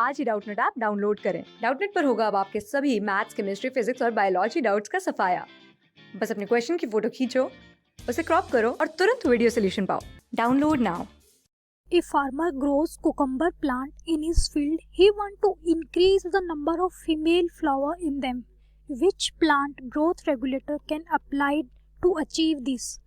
आज ही Doubtnut app download करें। Doubtnut पर होगा अब आपके सभी मैथ्स, केमिस्ट्री, फिजिक्स और बायोलॉजी डाउट्स का सफाया। बस अपने क्वेश्चन की फोटो खींचो, उसे क्रॉप करो और तुरंत वीडियो सोल्यूशन पाओ। Download now. A farmer grows cucumber plant in his field. He want to increase the number of female flower in them. Which plant growth regulator can apply to achieve this?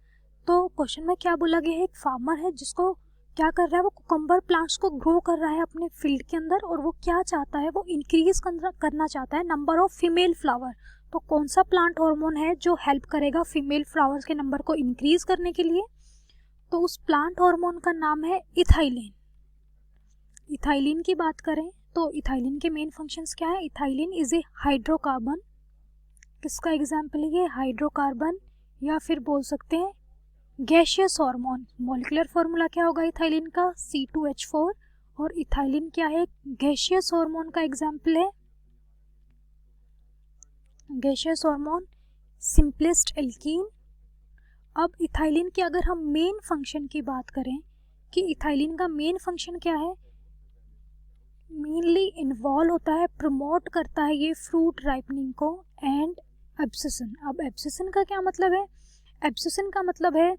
तो question में क्या बोला गया है, एक farmer है जिसको क्या कर रहा है, वो कुकम्बर प्लांट्स को ग्रो कर रहा है अपने फील्ड के अंदर, और वो क्या चाहता है, वो इंक्रीज करना चाहता है नंबर ऑफ फीमेल फ्लावर। तो कौन सा प्लांट हार्मोन है जो हेल्प करेगा फीमेल फ्लावर्स के नंबर को इंक्रीज करने के लिए? तो उस प्लांट हार्मोन का नाम है इथाइलिन। इथाइलिन की बात करें तो इथाइलिन के मेन फंक्शंस क्या है? Ethylene is a hydrocarbon. किसका एग्जाम्पल है ये? हाइड्रोकार्बन, या फिर बोल सकते हैं गैसियस हार्मोन। मॉलिक्यूलर फॉर्मूला क्या होगा इथाइलिन का? C2H4। और इथाइलिन क्या है? गैसियस हार्मोन का एग्जाम्पल है। Gaseous hormone simplest alkene. अब इथाइलिन के अगर हम मेन फंक्शन की बात करें कि इथाइलिन का मेन फंक्शन क्या है, मेनली इन्वॉल्व होता है, प्रमोट करता है ये फ्रूट राइपनिंग को एंड एब्सिसन। अब एब्सिसन का क्या मतलब है? एब्सिसन का मतलब है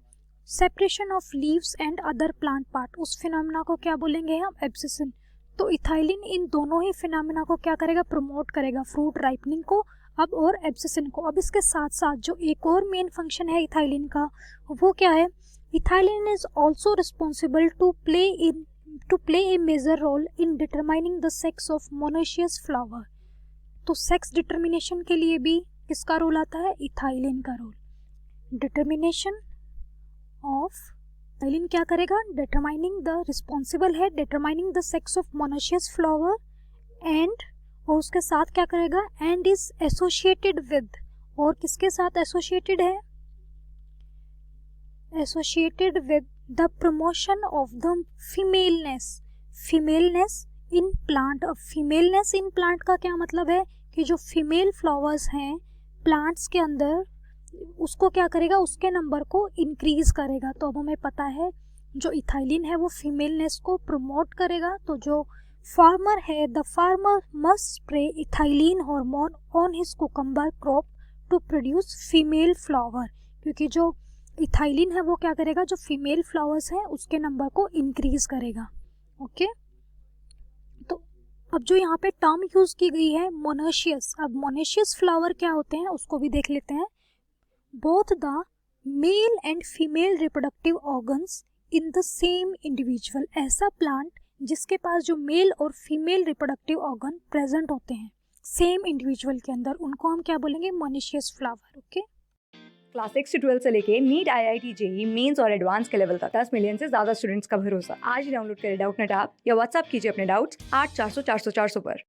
separation of leaves and other plant part. उस फिनोमेना को क्या बोलेंगे हम? एब्सिसन। तो इथाइलिन इन दोनों ही फिनोमेना को क्या करेगा? प्रमोट करेगा, फ्रूट राइपनिंग को अब और एब्सिसन को। अब इसके साथ साथ जो एक और मेन फंक्शन है इथाइलिन का, वो क्या है? Ethylene is also responsible to play a major role in determining the sex of monoecious flower. तो सेक्स डिटर्मिनेशन के लिए भी किसका रोल आता है? इथाइलिन का रोल। डिटर्मिनेशन ऑफ इथाइलिन क्या करेगा? डिटरमाइनिंग द रिस्पॉन्सिबल है determining the sex of monoecious flower and, और उसके साथ क्या करेगा? एंड इज एसोसिएटेड विद, और किसके साथ एसोसिएटेड है? Associated with the promotion of the femaleness in plant. अब फीमेलनेस इन प्लांट का क्या मतलब है कि जो फीमेल फ्लावर्स हैं प्लांट्स के अंदर, उसको क्या करेगा? उसके नंबर को इंक्रीज करेगा। तो अब हमें पता है जो इथाइलिन है वो फीमेलनेस को प्रमोट करेगा। तो जो फार्मर है, the farmer must spray ethylene hormone on his cucumber crop to produce female flower, क्योंकि जो इथाइलिन है वो क्या करेगा? जो फीमेल फ्लावर्स हैं उसके नंबर को इंक्रीज करेगा। ओके, तो अब जो यहाँ पे टर्म यूज की गई है मोनोशियस, अब मोनोशियस फ्लावर क्या होते हैं उसको भी देख लेते हैं। Both the male and female reproductive organs in the same individual. ऐसा प्लांट जिसके पास जो मेल और फीमेल रिप्रोडक्टिव ऑर्गन प्रेजेंट होते हैं सेम इंडिविजुअल के अंदर, उनको हम क्या बोलेंगे? Monoecious flower. ओके, क्लास 6 से 12 से लेके नीट, IIT, JEE मेंस और एडवांस के लेवल तक 10 मिलियन से ज्यादा स्टूडेंट्स का भरोसा। आज ही डाउनलोड करें डाउटनेट ऐप या व्हाट्सएप कीजिए अपने डाउट्स 8400 400 400 पर।